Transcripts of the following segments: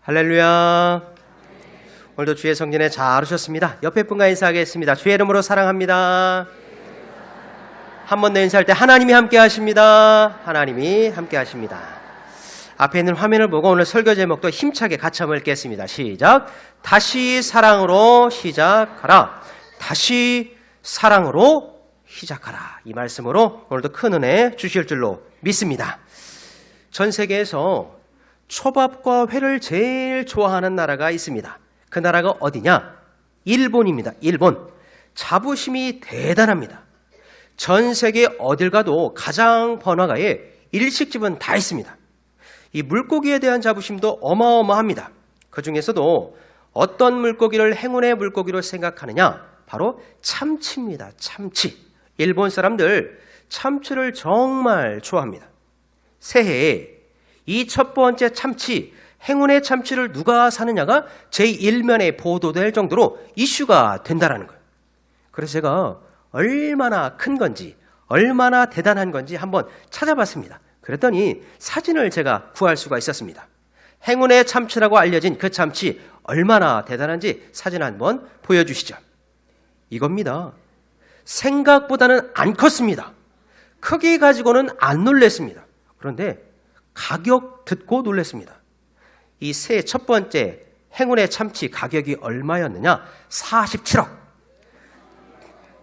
할렐루야. 오늘도 주의 성전에 잘 오셨습니다. 옆에 분과 인사하겠습니다. 주의 이름으로 사랑합니다. 한 번 더 인사할 때 하나님이 함께 하십니다. 하나님이 함께 하십니다. 앞에 있는 화면을 보고 오늘 설교 제목도 힘차게 같이 한번 읽겠습니다. 시작. 다시 사랑으로 시작하라. 다시 사랑으로 시작하라. 이 말씀으로 오늘도 큰 은혜 주실 줄로 믿습니다. 전 세계에서 초밥과 회를 제일 좋아하는 나라가 있습니다. 그 나라가 어디냐? 일본입니다. 일본. 자부심이 대단합니다. 전 세계 어딜 가도 가장 번화가에 일식집은 다 있습니다. 이 물고기에 대한 자부심도 어마어마합니다. 그 중에서도 어떤 물고기를 행운의 물고기로 생각하느냐? 바로 참치입니다. 참치. 일본 사람들 참치를 정말 좋아합니다. 새해에 이 첫 번째 참치, 행운의 참치를 누가 사느냐가 제1면에 보도될 정도로 이슈가 된다는 거예요. 그래서 제가 얼마나 큰 건지, 얼마나 대단한 건지 한번 찾아봤습니다. 그랬더니 사진을 제가 구할 수가 있었습니다. 행운의 참치라고 알려진 그 참치 얼마나 대단한지 사진 한번 보여주시죠. 이겁니다. 생각보다는 안 컸습니다. 크기 가지고는 안 놀랬습니다. 그런데 가격 듣고 놀랐습니다. 이 새해 첫 번째 행운의 참치 가격이 얼마였느냐? 47억.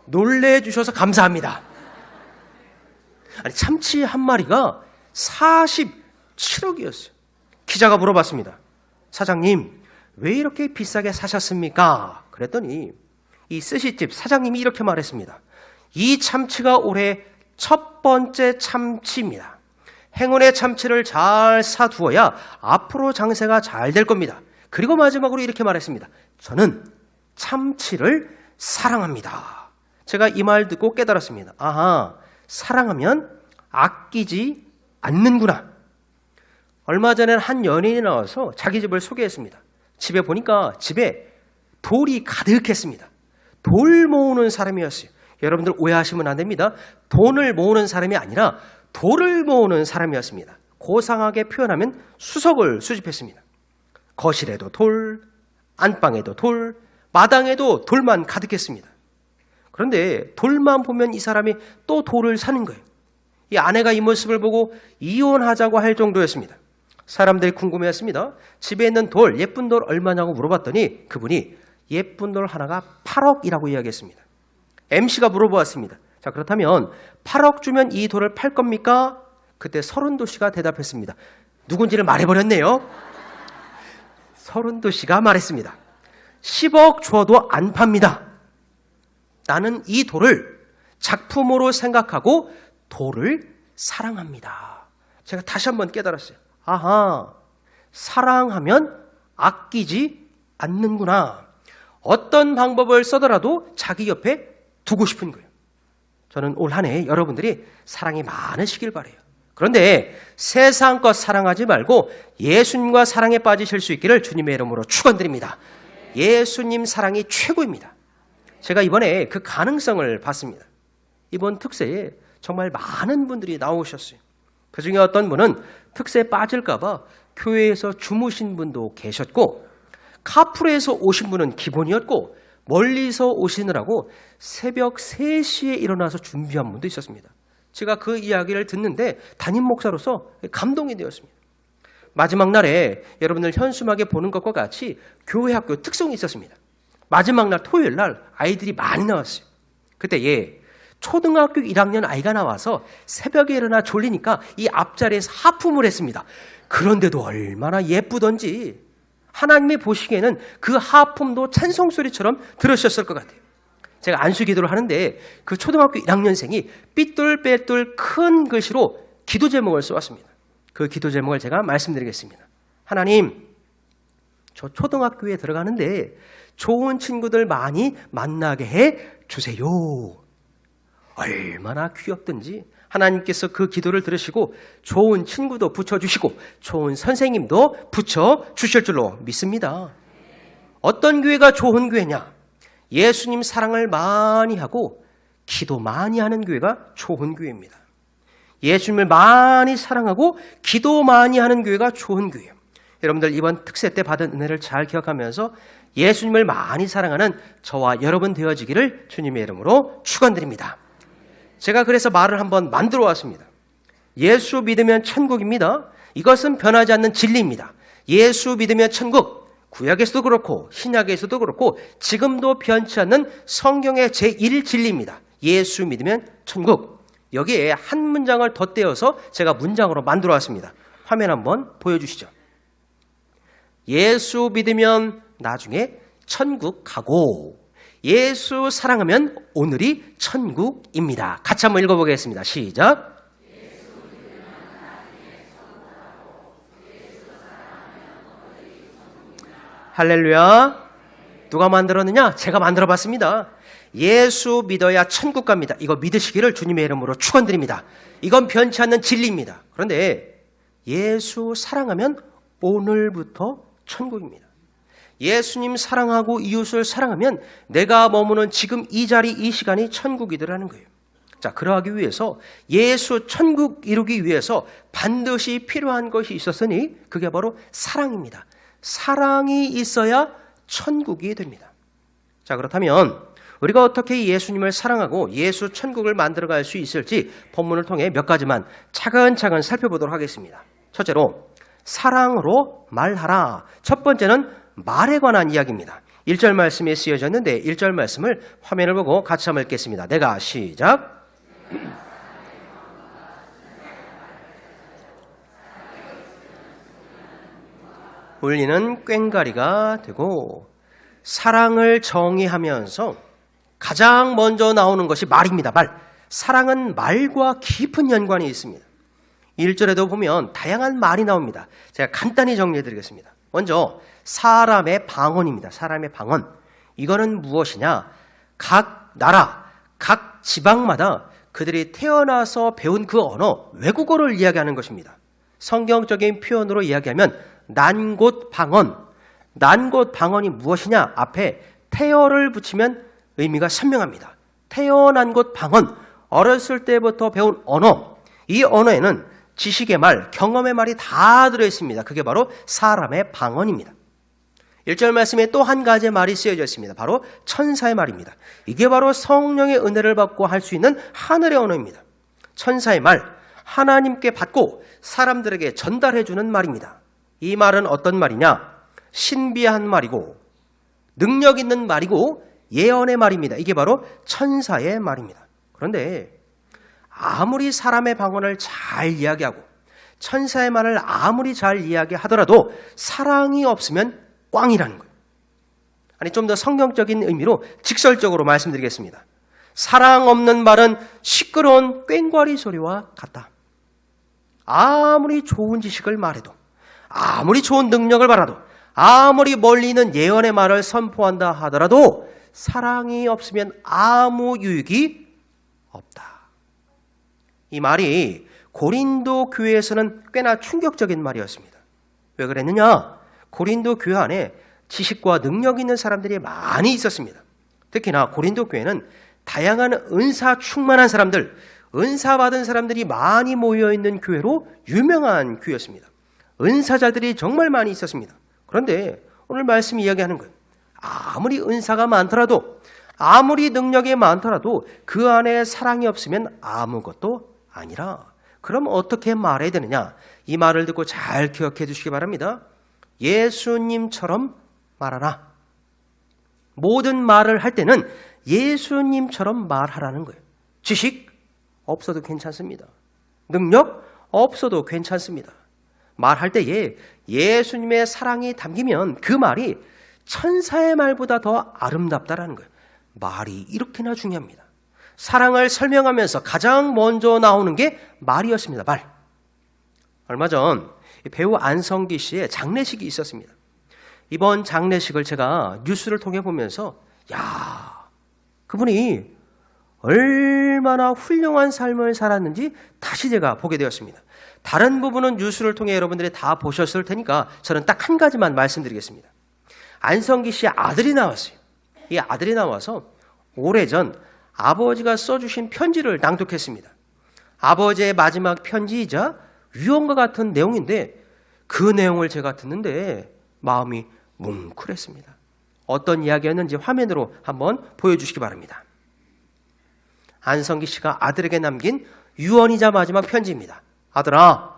놀래주셔서 감사합니다. 아니, 참치 한 마리가 47억이었어요. 기자가 물어봤습니다. 사장님, 왜 이렇게 비싸게 사셨습니까? 그랬더니 이 스시집 사장님이 이렇게 말했습니다. 이 참치가 올해 첫 번째 참치입니다. 행운의 참치를 잘 사두어야 앞으로 장세가 잘 될 겁니다. 그리고 마지막으로 이렇게 말했습니다. 저는 참치를 사랑합니다. 제가 이 말 듣고 깨달았습니다. 아하, 사랑하면 아끼지 않는구나. 얼마 전에는 한 연예인이 나와서 자기 집을 소개했습니다. 집에 보니까 집에 돌이 가득했습니다. 돌 모으는 사람이었어요. 여러분들 오해하시면 안 됩니다. 돈을 모으는 사람이 아니라 돌을 모으는 사람이었습니다. 고상하게 표현하면 수석을 수집했습니다. 거실에도 돌, 안방에도 돌, 마당에도 돌만 가득했습니다. 그런데 돌만 보면 이 사람이 또 돌을 사는 거예요. 이 아내가 이 모습을 보고 이혼하자고 할 정도였습니다. 사람들이 궁금해했습니다. 집에 있는 돌, 예쁜 돌 얼마냐고 물어봤더니 그분이 예쁜 돌 하나가 8억이라고 이야기했습니다. MC가 물어보았습니다. 자, 그렇다면 8억 주면 이 돌을 팔 겁니까? 그때 서른도 씨가 대답했습니다. 누군지를 말해버렸네요. 서른도 씨가 말했습니다. 10억 줘도 안 팝니다. 나는 이 돌을 작품으로 생각하고 돌을 사랑합니다. 제가 다시 한번 깨달았어요. 아하, 사랑하면 아끼지 않는구나. 어떤 방법을 써더라도 자기 옆에 두고 싶은 거예요. 저는 올 한 해 여러분들이 사랑이 많으시길 바라요. 그런데 세상 것 사랑하지 말고 예수님과 사랑에 빠지실 수 있기를 주님의 이름으로 축원드립니다. 예수님 사랑이 최고입니다. 제가 이번에 그 가능성을 봤습니다. 이번 특세에 정말 많은 분들이 나오셨어요. 그중에 어떤 분은 특세에 빠질까 봐 교회에서 주무신 분도 계셨고 카풀에서 오신 분은 기본이었고 멀리서 오시느라고 새벽 3시에 일어나서 준비한 분도 있었습니다. 제가 그 이야기를 듣는데 담임 목사로서 감동이 되었습니다. 마지막 날에 여러분들 현수막에 보는 것과 같이 교회 학교 특송이 있었습니다. 마지막 날 토요일 날 아이들이 많이 나왔어요. 그때 초등학교 1학년 아이가 나와서 새벽에 일어나 졸리니까 이 앞자리에서 하품을 했습니다. 그런데도 얼마나 예쁘던지 하나님이 보시기에는 그 하품도 찬송소리처럼 들으셨을 것 같아요. 제가 안수기도를 하는데 그 초등학교 1학년생이 삐뚤빼뚤 큰 글씨로 기도 제목을 써왔습니다. 그 기도 제목을 제가 말씀드리겠습니다. 하나님, 저 초등학교에 들어가는데 좋은 친구들 많이 만나게 해 주세요. 얼마나 귀엽든지 하나님께서 그 기도를 들으시고 좋은 친구도 붙여주시고 좋은 선생님도 붙여주실 줄로 믿습니다. 어떤 교회가 좋은 교회냐? 예수님 사랑을 많이 하고 기도 많이 하는 교회가 좋은 교회입니다. 예수님을 많이 사랑하고 기도 많이 하는 교회가 좋은 교회예요. 여러분들 이번 특세 때 받은 은혜를 잘 기억하면서 예수님을 많이 사랑하는 저와 여러분 되어지기를 주님의 이름으로 축원드립니다. 제가 그래서 말을 한번 만들어 왔습니다. 예수 믿으면 천국입니다. 이것은 변하지 않는 진리입니다. 예수 믿으면 천국, 구약에서도 그렇고 신약에서도 그렇고 지금도 변치 않는 성경의 제1진리입니다. 예수 믿으면 천국. 여기에 한 문장을 덧대어서 제가 문장으로 만들어 왔습니다. 화면 한번 보여주시죠. 예수 믿으면 나중에 천국 가고 예수 사랑하면 오늘이 천국입니다. 같이 한번 읽어보겠습니다. 시작. 할렐루야. 누가 만들었느냐? 제가 만들어봤습니다. 예수 믿어야 천국 갑니다. 이거 믿으시기를 주님의 이름으로 축원드립니다. 이건 변치 않는 진리입니다. 그런데 예수 사랑하면 오늘부터 천국입니다. 예수님 사랑하고 이웃을 사랑하면 내가 머무는 지금 이 자리 이 시간이 천국이더라는 거예요. 자, 그러하기 위해서 예수 천국 이루기 위해서 반드시 필요한 것이 있었으니 그게 바로 사랑입니다. 사랑이 있어야 천국이 됩니다. 자, 그렇다면 우리가 어떻게 예수님을 사랑하고 예수 천국을 만들어갈 수 있을지 본문을 통해 몇 가지만 차근차근 살펴보도록 하겠습니다. 첫째로 사랑으로 말하라. 첫 번째는 말에 관한 이야기입니다. 1절 말씀에 쓰여졌는데 1절 말씀을 화면을 보고 같이 한번 읽겠습니다. 내가 시작. 울리는 꽹과리가 되고 사랑을 정의하면서 가장 먼저 나오는 것이 말입니다. 말. 사랑은 말과 깊은 연관이 있습니다. 1절에도 보면 다양한 말이 나옵니다. 제가 간단히 정리해 드리겠습니다. 먼저 사람의 방언입니다. 사람의 방언. 이거는 무엇이냐? 각 나라, 각 지방마다 그들이 태어나서 배운 그 언어, 외국어를 이야기하는 것입니다. 성경적인 표현으로 이야기하면 난곳 방언. 난곳 방언이 무엇이냐? 앞에 태어를 붙이면 의미가 선명합니다. 태어난 곳 방언. 어렸을 때부터 배운 언어. 이 언어에는 지식의 말, 경험의 말이 다 들어있습니다. 그게 바로 사람의 방언입니다. 1절 말씀에 또 한 가지의 말이 쓰여져 있습니다. 바로 천사의 말입니다. 이게 바로 성령의 은혜를 받고 할 수 있는 하늘의 언어입니다. 천사의 말, 하나님께 받고 사람들에게 전달해주는 말입니다. 이 말은 어떤 말이냐? 신비한 말이고 능력 있는 말이고 예언의 말입니다. 이게 바로 천사의 말입니다. 그런데 아무리 사람의 방언을 잘 이야기하고 천사의 말을 아무리 잘 이야기하더라도 사랑이 없으면 꽝이라는 거예요. 아니, 좀 더 성경적인 의미로 직설적으로 말씀드리겠습니다. 사랑 없는 말은 시끄러운 꽹과리 소리와 같다. 아무리 좋은 지식을 말해도 아무리 좋은 능력을 말해도 아무리 멀리 있는 예언의 말을 선포한다 하더라도 사랑이 없으면 아무 유익이 없다. 이 말이 고린도 교회에서는 꽤나 충격적인 말이었습니다. 왜 그랬느냐? 고린도 교회 안에 지식과 능력 있는 사람들이 많이 있었습니다. 특히나 고린도 교회는 다양한 은사 충만한 사람들, 은사 받은 사람들이 많이 모여있는 교회로 유명한 교회였습니다. 은사자들이 정말 많이 있었습니다. 그런데 오늘 말씀 이야기하는 건 아무리 은사가 많더라도 아무리 능력이 많더라도 그 안에 사랑이 없으면 아무것도 아니라. 그럼 어떻게 말해야 되느냐? 이 말을 듣고 잘 기억해 주시기 바랍니다. 예수님처럼 말하라. 모든 말을 할 때는 예수님처럼 말하라는 거예요. 지식 없어도 괜찮습니다. 능력 없어도 괜찮습니다. 말할 때에 예수님의 사랑이 담기면 그 말이 천사의 말보다 더 아름답다라는 거예요. 말이 이렇게나 중요합니다. 사랑을 설명하면서 가장 먼저 나오는 게 말이었습니다. 말. 얼마 전 배우 안성기 씨의 장례식이 있었습니다. 이번 장례식을 제가 뉴스를 통해 보면서 그분이 얼마나 훌륭한 삶을 살았는지 다시 제가 보게 되었습니다. 다른 부분은 뉴스를 통해 여러분들이 다 보셨을 테니까 저는 딱 한 가지만 말씀드리겠습니다. 안성기 씨의 아들이 나왔어요. 이 아들이 나와서 오래전 아버지가 써주신 편지를 낭독했습니다. 아버지의 마지막 편지이자 유언과 같은 내용인데 그 내용을 제가 듣는데 마음이 뭉클했습니다. 어떤 이야기였는지 화면으로 한번 보여주시기 바랍니다. 안성기 씨가 아들에게 남긴 유언이자 마지막 편지입니다. 아들아,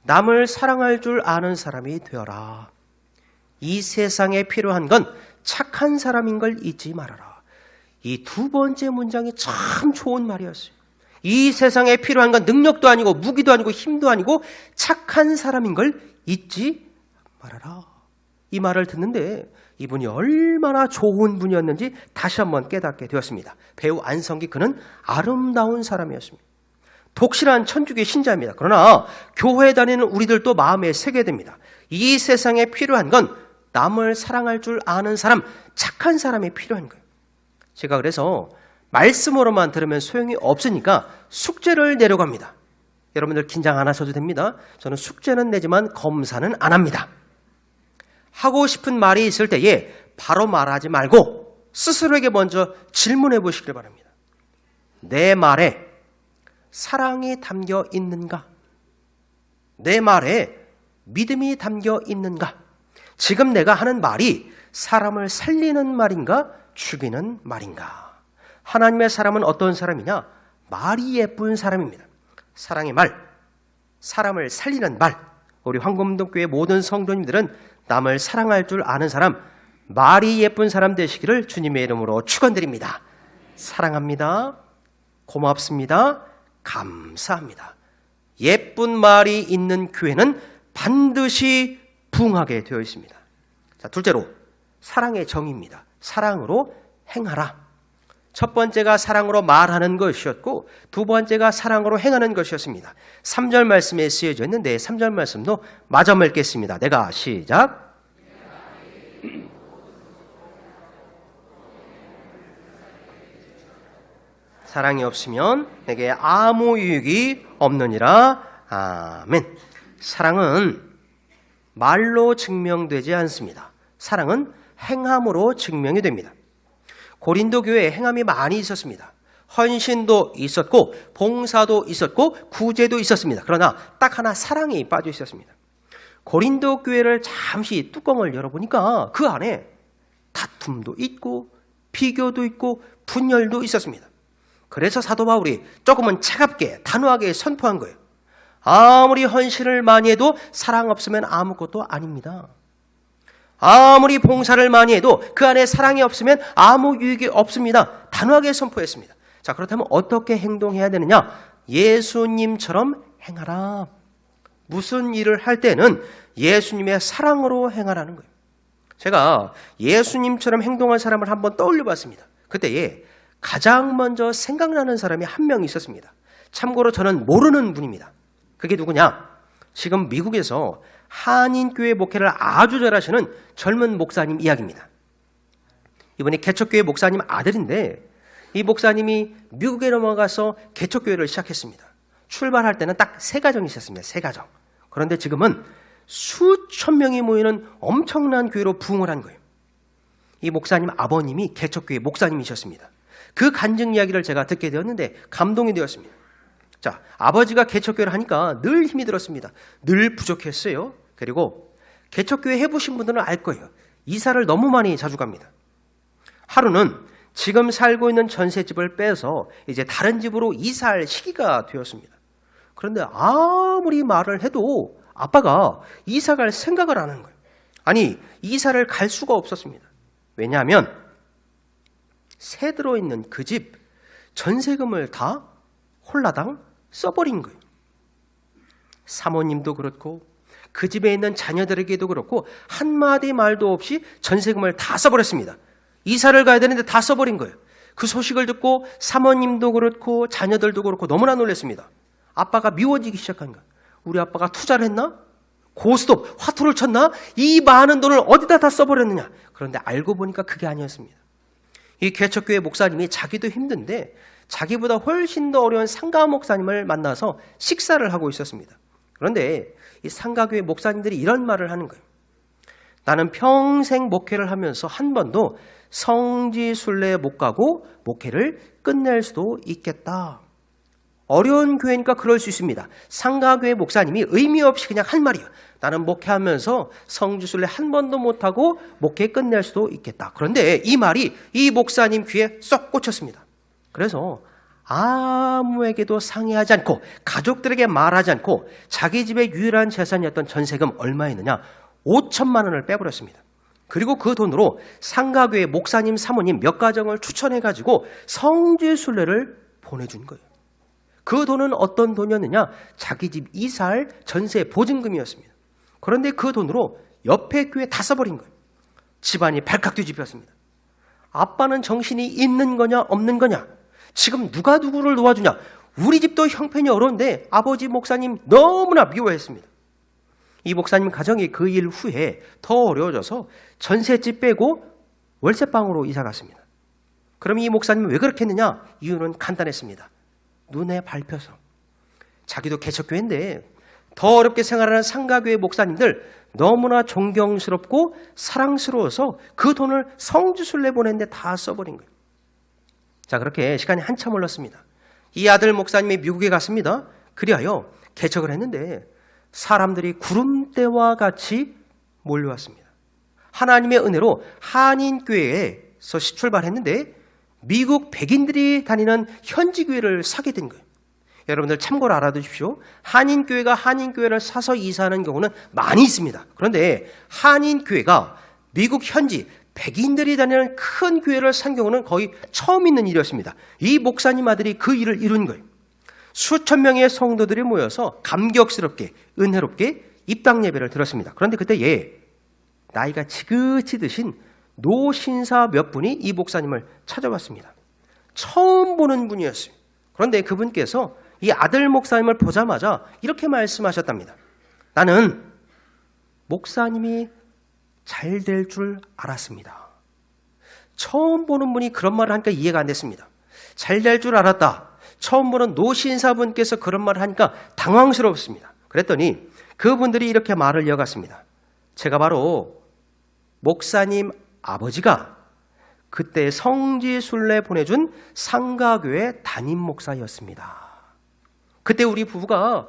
남을 사랑할 줄 아는 사람이 되어라. 이 세상에 필요한 건 착한 사람인 걸 잊지 말아라. 이 두 번째 문장이 참 좋은 말이었어요. 이 세상에 필요한 건 능력도 아니고 무기도 아니고 힘도 아니고 착한 사람인 걸 잊지 말아라. 이 말을 듣는데 이분이 얼마나 좋은 분이었는지 다시 한번 깨닫게 되었습니다. 배우 안성기, 그는 아름다운 사람이었습니다. 독실한 천주교 신자입니다. 그러나 교회에 다니는 우리들도 마음에 새게 됩니다. 이 세상에 필요한 건 남을 사랑할 줄 아는 사람, 착한 사람이 필요한 거예요. 제가 그래서 말씀으로만 들으면 소용이 없으니까 숙제를 내려고 합니다. 여러분들 긴장 안 하셔도 됩니다. 저는 숙제는 내지만 검사는 안 합니다. 하고 싶은 말이 있을 때에 바로 말하지 말고 스스로에게 먼저 질문해 보시길 바랍니다. 내 말에 사랑이 담겨 있는가? 내 말에 믿음이 담겨 있는가? 지금 내가 하는 말이 사람을 살리는 말인가? 죽이는 말인가? 하나님의 사람은 어떤 사람이냐? 말이 예쁜 사람입니다. 사랑의 말, 사람을 살리는 말. 우리 황금동교회 모든 성도님들은 남을 사랑할 줄 아는 사람, 말이 예쁜 사람 되시기를 주님의 이름으로 축원드립니다. 사랑합니다. 고맙습니다. 감사합니다. 예쁜 말이 있는 교회는 반드시 부흥하게 되어 있습니다. 자, 둘째로 사랑의 정의입니다. 사랑으로 행하라. 첫 번째가 사랑으로 말하는 것이었고 두 번째가 사랑으로 행하는 것이었습니다. 3절 말씀에 쓰여져 있는데 3절 말씀도 마저 읽겠습니다. 내가 시작. 사랑이 없으면 내게 아무 유익이 없느니라. 아멘. 사랑은 말로 증명되지 않습니다. 사랑은 행함으로 증명이 됩니다. 고린도 교회에 행함이 많이 있었습니다. 헌신도 있었고 봉사도 있었고 구제도 있었습니다. 그러나 딱 하나 사랑이 빠져 있었습니다. 고린도 교회를 잠시 뚜껑을 열어보니까 그 안에 다툼도 있고 비교도 있고 분열도 있었습니다. 그래서 사도 바울이 조금은 차갑게 단호하게 선포한 거예요. 아무리 헌신을 많이 해도 사랑 없으면 아무것도 아닙니다. 아무리 봉사를 많이 해도 그 안에 사랑이 없으면 아무 유익이 없습니다. 단호하게 선포했습니다. 자, 그렇다면 어떻게 행동해야 되느냐? 예수님처럼 행하라. 무슨 일을 할 때는 예수님의 사랑으로 행하라는 거예요. 제가 예수님처럼 행동한 사람을 한번 떠올려 봤습니다. 그때에 가장 먼저 생각나는 사람이 한 명 있었습니다. 참고로 저는 모르는 분입니다. 그게 누구냐? 지금 미국에서 한인교회 목회를 아주 잘하시는 젊은 목사님 이야기입니다. 이분이 개척교회 목사님 아들인데 이 목사님이 미국에 넘어가서 개척교회를 시작했습니다. 출발할 때는 딱 3가정이 있었습니다. 3가정. 그런데 지금은 수천 명이 모이는 엄청난 교회로 부흥을 한 거예요. 이 목사님 아버님이 개척교회 목사님이셨습니다. 그 간증 이야기를 제가 듣게 되었는데 감동이 되었습니다. 자, 아버지가 개척교회를 하니까 늘 힘이 들었습니다. 늘 부족했어요. 그리고 개척교회 해보신 분들은 알 거예요. 이사를 너무 많이 자주 갑니다. 하루는 지금 살고 있는 전셋집을 빼서 이제 다른 집으로 이사할 시기가 되었습니다. 그런데 아무리 말을 해도 아빠가 이사 갈 생각을 안 하는 거예요. 아니, 이사를 갈 수가 없었습니다. 왜냐하면 새 들어있는 그 집 전세금을 다 홀라당 써버린 거예요. 사모님도 그렇고 그 집에 있는 자녀들에게도 그렇고 한마디 말도 없이 전세금을 다 써버렸습니다. 이사를 가야 되는데 다 써버린 거예요. 그 소식을 듣고 사모님도 그렇고 자녀들도 그렇고 너무나 놀랐습니다. 아빠가 미워지기 시작한 거예요. 우리 아빠가 투자를 했나? 고스톱, 화투를 쳤나? 이 많은 돈을 어디다 다 써버렸느냐? 그런데 알고 보니까 그게 아니었습니다. 이 개척교회 목사님이 자기도 힘든데 자기보다 훨씬 더 어려운 상가 목사님을 만나서 식사를 하고 있었습니다. 그런데 이 상가교회 목사님들이 이런 말을 하는 거예요. 나는 평생 목회를 하면서 한 번도 성지순례 못 가고 목회를 끝낼 수도 있겠다. 어려운 교회니까 그럴 수 있습니다. 상가교회 목사님이 의미 없이 그냥 한 말이에요. 나는 목회하면서 성지순례 한 번도 못하고 목회 끝낼 수도 있겠다. 그런데 이 말이 이 목사님 귀에 쏙 꽂혔습니다. 그래서 아무에게도 상의하지 않고 가족들에게 말하지 않고 자기 집의 유일한 재산이었던 전세금 얼마였느냐? 5천만 원을 빼버렸습니다. 그리고 그 돈으로 상가교회 목사님, 사모님 몇 가정을 추천해가지고 성지순례를 보내준 거예요. 그 돈은 어떤 돈이었느냐? 자기 집 이사할 전세 보증금이었습니다. 그런데 그 돈으로 옆에 교회 다 써버린 거예요. 집안이 발칵 뒤집혔습니다. 아빠는 정신이 있는 거냐 없는 거냐? 지금 누가 누구를 도와주냐? 우리 집도 형편이 어려운데 아버지 목사님 너무나 미워했습니다. 이 목사님 가정이 그 일 후에 더 어려워져서 전셋집 빼고 월세방으로 이사 갔습니다. 그럼 이 목사님은 왜 그렇게 했느냐? 이유는 간단했습니다. 눈에 밟혀서. 자기도 개척교회인데 더 어렵게 생활하는 상가교회 목사님들 너무나 존경스럽고 사랑스러워서 그 돈을 성지순례 보내는데 다 써버린 거예요. 자, 그렇게 시간이 한참 흘렀습니다. 이 아들 목사님이 미국에 갔습니다. 그리하여 개척을 했는데 사람들이 구름대와 같이 몰려왔습니다. 하나님의 은혜로 한인교회에서 출발했는데 미국 백인들이 다니는 현지교회를 사게 된 거예요. 여러분들 참고로 알아두십시오. 한인교회가 한인교회를 사서 이사하는 경우는 많이 있습니다. 그런데 한인교회가 미국 현지 백인들이 다니는 큰 교회를 산 경우는 거의 처음 있는 일이었습니다. 이 목사님 아들이 그 일을 이룬 거예요. 수천 명의 성도들이 모여서 감격스럽게 은혜롭게 입당 예배를 드렸습니다. 그런데 그때 나이가 지긋이 드신 노신사 몇 분이 이 목사님을 찾아왔습니다. 처음 보는 분이었어요. 그런데 그분께서 이 아들 목사님을 보자마자 이렇게 말씀하셨답니다. 나는 목사님이 잘 될 줄 알았습니다. 처음 보는 분이 그런 말을 하니까 이해가 안 됐습니다. 잘 될 줄 알았다. 처음 보는 노신사분께서 그런 말을 하니까 당황스러웠습니다. 그랬더니 그분들이 이렇게 말을 이어갔습니다. 제가 바로 목사님 아버지가 그때 성지순례 보내준 상가교회 담임 목사였습니다. 그때 우리 부부가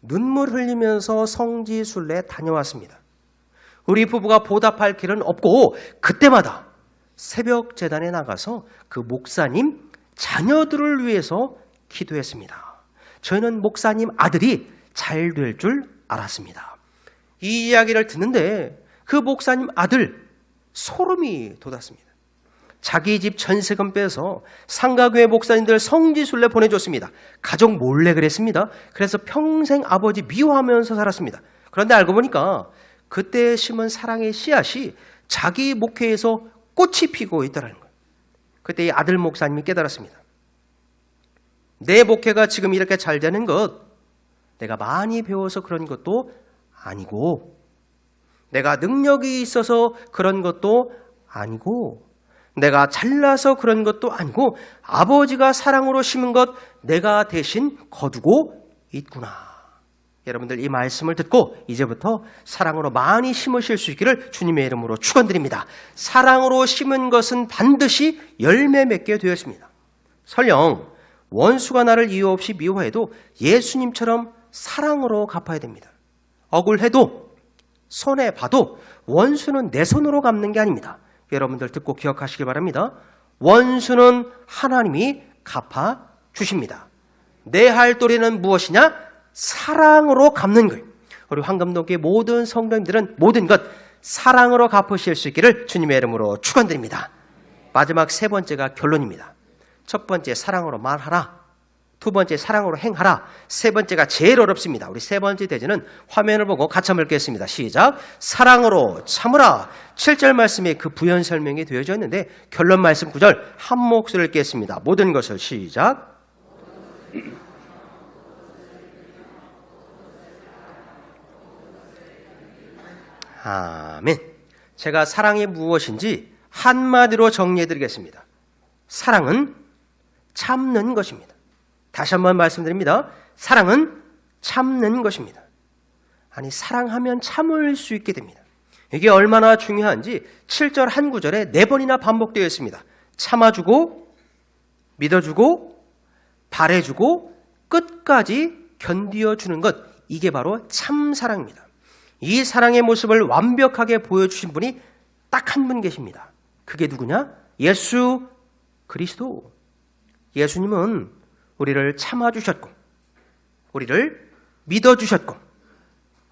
눈물 흘리면서 성지순례 다녀왔습니다. 우리 부부가 보답할 길은 없고 그때마다 새벽 제단에 나가서 그 목사님 자녀들을 위해서 기도했습니다. 저희는 목사님 아들이 잘 될 줄 알았습니다. 이 이야기를 듣는데 그 목사님 아들 소름이 돋았습니다. 자기 집 전세금 빼서 상가교회 목사님들 성지순례 보내줬습니다. 가족 몰래 그랬습니다. 그래서 평생 아버지 미워하면서 살았습니다. 그런데 알고 보니까 그때 심은 사랑의 씨앗이 자기 목회에서 꽃이 피고 있다는 거예요. 그때 이 아들 목사님이 깨달았습니다. 내 목회가 지금 이렇게 잘 되는 것, 내가 많이 배워서 그런 것도 아니고, 내가 능력이 있어서 그런 것도 아니고, 내가 잘나서 그런 것도 아니고, 아버지가 사랑으로 심은 것 내가 대신 거두고 있구나. 여러분들 이 말씀을 듣고 이제부터 사랑으로 많이 심으실 수 있기를 주님의 이름으로 축원드립니다. 사랑으로 심은 것은 반드시 열매 맺게 되었습니다. 설령 원수가 나를 이유 없이 미워해도 예수님처럼 사랑으로 갚아야 됩니다. 억울해도 손해봐도 원수는 내 손으로 갚는 게 아닙니다. 여러분들 듣고 기억하시기 바랍니다. 원수는 하나님이 갚아주십니다. 내 할 도리는 무엇이냐? 사랑으로 갚는 거예요. 우리 황금동교회 모든 성도님들은 모든 것 사랑으로 갚으실 수 있기를 주님의 이름으로 축원드립니다. 마지막 세 번째가 결론입니다. 첫 번째 사랑으로 말하라. 두 번째 사랑으로 행하라. 세 번째가 제일 어렵습니다. 우리 세 번째 대지는 화면을 보고 같이 한번 읽겠습니다. 시작. 사랑으로 참으라. 7절 말씀에 그 부연 설명이 되어져 있는데 결론 말씀 9절 한 목소리를 읽겠습니다. 모든 것을 시작. 아멘. 제가 사랑이 무엇인지 한마디로 정리해드리겠습니다. 사랑은 참는 것입니다. 다시 한번 말씀드립니다. 사랑은 참는 것입니다. 아니, 사랑하면 참을 수 있게 됩니다. 이게 얼마나 중요한지 7절 한 구절에 4번이나 반복되어 있습니다. 참아주고, 믿어주고, 바래주고, 끝까지 견디어주는 것, 이게 바로 참 사랑입니다. 이 사랑의 모습을 완벽하게 보여주신 분이 딱 한 분 계십니다. 그게 누구냐? 예수 그리스도. 예수님은 우리를 참아주셨고, 우리를 믿어주셨고,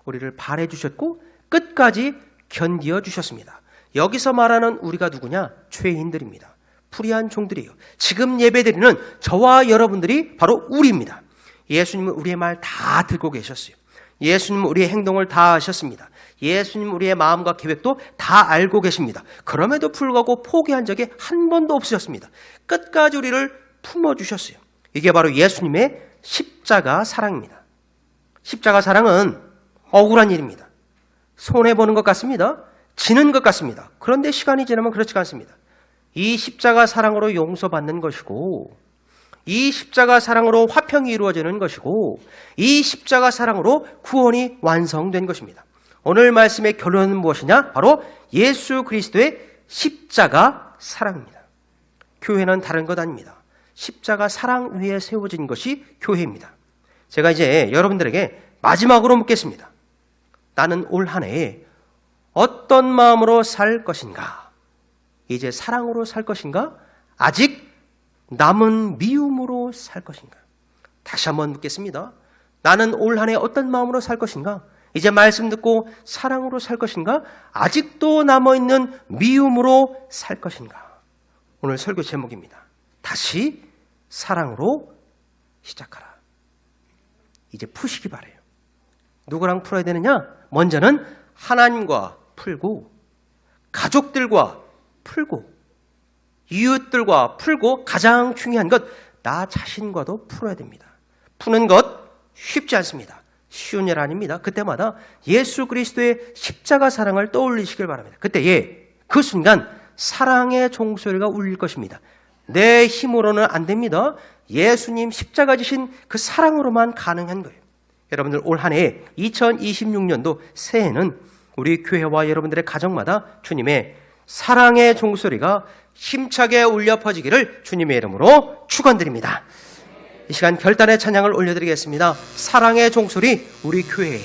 우리를 바래주셨고, 끝까지 견디어주셨습니다. 여기서 말하는 우리가 누구냐? 죄인들입니다. 불의한 종들이에요. 지금 예배드리는 저와 여러분들이 바로 우리입니다. 예수님은 우리의 말 다 듣고 계셨어요. 예수님은 우리의 행동을 다 아셨습니다. 예수님은 우리의 마음과 계획도 다 알고 계십니다. 그럼에도 불구하고 포기한 적이 한 번도 없으셨습니다. 끝까지 우리를 품어주셨어요. 이게 바로 예수님의 십자가 사랑입니다. 십자가 사랑은 억울한 일입니다. 손해보는 것 같습니다. 지는 것 같습니다. 그런데 시간이 지나면 그렇지가 않습니다. 이 십자가 사랑으로 용서받는 것이고, 이 십자가 사랑으로 화평이 이루어지는 것이고, 이 십자가 사랑으로 구원이 완성된 것입니다. 오늘 말씀의 결론은 무엇이냐? 바로 예수 그리스도의 십자가 사랑입니다. 교회는 다른 것 아닙니다. 십자가 사랑 위에 세워진 것이 교회입니다. 제가 이제 여러분들에게 마지막으로 묻겠습니다. 나는 올 한 해에 어떤 마음으로 살 것인가? 이제 사랑으로 살 것인가? 아직 남은 미움으로 살 것인가? 다시 한번 묻겠습니다. 나는 올 한 해 어떤 마음으로 살 것인가? 이제 말씀 듣고 사랑으로 살 것인가? 아직도 남아있는 미움으로 살 것인가? 오늘 설교 제목입니다. 다시 사랑으로 시작하라. 이제 푸시기 바래요. 누구랑 풀어야 되느냐? 먼저는 하나님과 풀고, 가족들과 풀고, 이웃들과 풀고, 가장 중요한 것, 나 자신과도 풀어야 됩니다. 푸는 것 쉽지 않습니다. 쉬운 일 아닙니다. 그때마다 예수 그리스도의 십자가 사랑을 떠올리시길 바랍니다. 그때 그 순간 사랑의 종소리가 울릴 것입니다. 내 힘으로는 안 됩니다. 예수님 십자가 지신 그 사랑으로만 가능한 거예요. 여러분들 올 한 해 2026년도 새해는 우리 교회와 여러분들의 가정마다 주님의 사랑의 종소리가 힘차게 울려 퍼지기를 주님의 이름으로 축원드립니다. 이 시간 결단의 찬양을 올려드리겠습니다. 사랑의 종소리, 우리 교회에,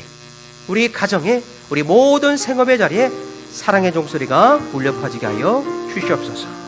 우리 가정에, 우리 모든 생업의 자리에 사랑의 종소리가 울려 퍼지게 하여 주시옵소서.